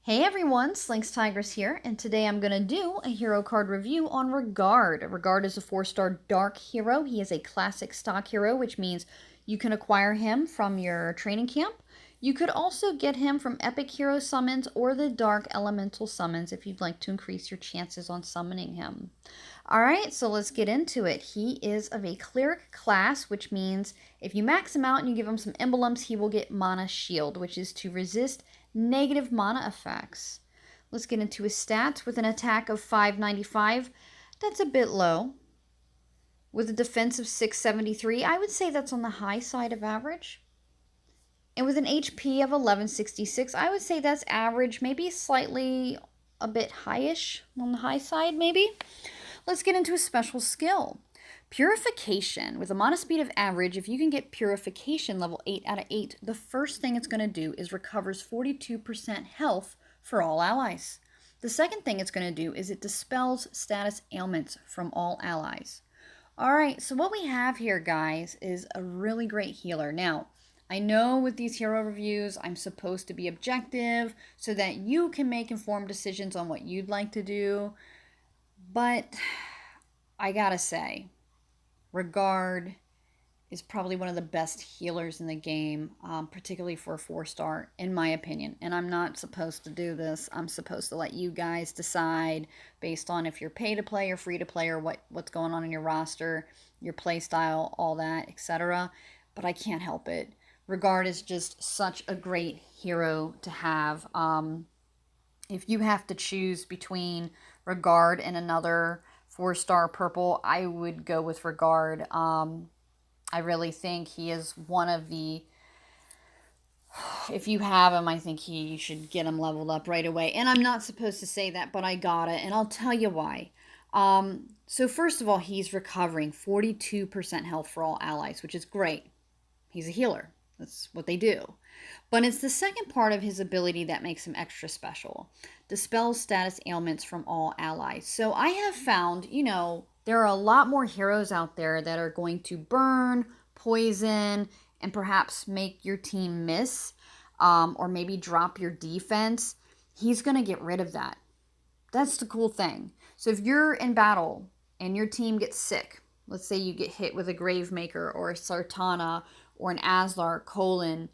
Hey everyone, Slynx Tigress here, and today I'm going to do a hero card review on Rigard. Rigard is a 4-star dark hero. He is a classic stock hero, which means you can acquire him from your training camp. You could also get him from epic hero summons or the dark elemental summons if you'd like to increase your chances on summoning him. Alright, so let's get into it. He is of a cleric class, which means if you max him out and you give him some emblems, he will get mana shield, which is to resist negative mana effects. Let's get into his stats. With an attack of 595, that's a bit low. With a defense of 673, I would say that's on the high side of average. And with an HP of 1166, I would say that's average, maybe slightly a bit highish on the high side, maybe. Let's get into a special skill. Purification. With a mana speed of average, if you can get Purification level 8 out of 8, the first thing it's going to do is recovers 42% health for all allies. The second thing it's going to do is it dispels status ailments from all allies. Alright, so what we have here, guys, is a really great healer. Now, I know with these hero reviews, I'm supposed to be objective so that you can make informed decisions on what you'd like to do. But I gotta say, Rigard is probably one of the best healers in the game, particularly for a 4-star, in my opinion. And I'm not supposed to do this. I'm supposed to let you guys decide based on if you're pay to play or free to play or what's going on in your roster, your play style, all that, etc. But I can't help it. Rigard is just such a great hero to have. If you have to choose between Rigard and another 4-star purple, I would go with Rigard. I really think he is one of the... If you have him, I think you should get him leveled up right away. And I'm not supposed to say that, but I got it, and I'll tell you why. So first of all, he's recovering 42% health for all allies, which is great. He's a healer. That's what they do. But it's the second part of his ability that makes him extra special. Dispels status ailments from all allies. So I have found, there are a lot more heroes out there that are going to burn, poison, and perhaps make your team miss, or maybe drop your defense. He's going to get rid of that. That's the cool thing. So if you're in battle and your team gets sick, let's say you get hit with a Gravemaker or a Sartana or an Aslar colon,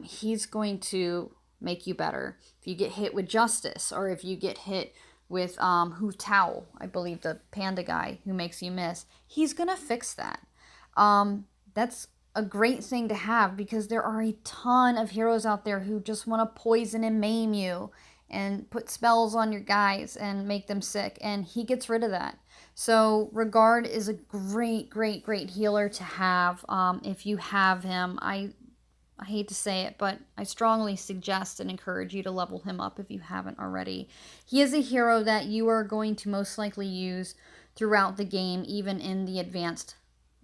he's going to make you better. If you get hit with Justice, or if you get hit with Hu Tao, I believe the panda guy who makes you miss, he's going to fix that. That's a great thing to have because there are a ton of heroes out there who just want to poison and maim you and put spells on your guys and make them sick, and he gets rid of that. So Rigard is a great, great, great healer to have if you have him. I hate to say it, but I strongly suggest and encourage you to level him up if you haven't already. He is a hero that you are going to most likely use throughout the game, even in the advanced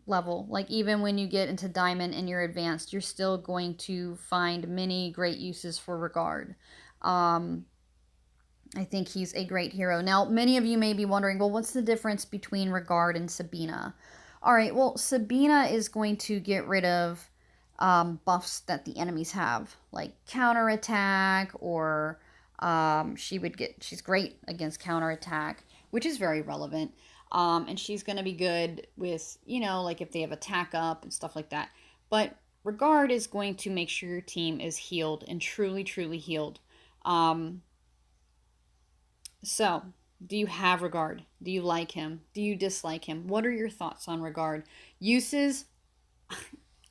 level. Like even when you get into Diamond and you're advanced, you're still going to find many great uses for Rigard. I think he's a great hero. Now, many of you may be wondering, well, what's the difference between Rigard and Sabina? All right, well, Sabina is going to get rid of buffs that the enemies have, like counterattack, or she's great against counterattack, which is very relevant. And she's going to be good with, like if they have attack up and stuff like that. But Rigard is going to make sure your team is healed and truly, truly healed. So, do you have Rigard? Do you like him? Do you dislike him? What are your thoughts on Rigard? Uses,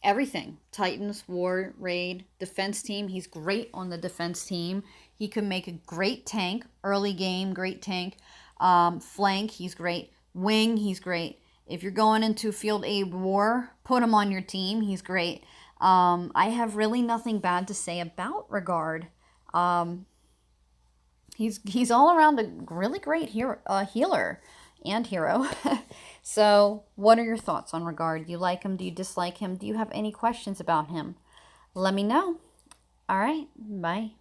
everything. Titans, War, Raid, Defense team. He's great on the defense team. He can make a great tank. Early game, great tank. Flank, he's great. Wing, he's great. If you're going into Field A War, put him on your team. He's great. I have really nothing bad to say about Rigard. He's all around a really great healer and hero. So, what are your thoughts on Rigard? Do you like him? Do you dislike him? Do you have any questions about him? Let me know. All right, bye.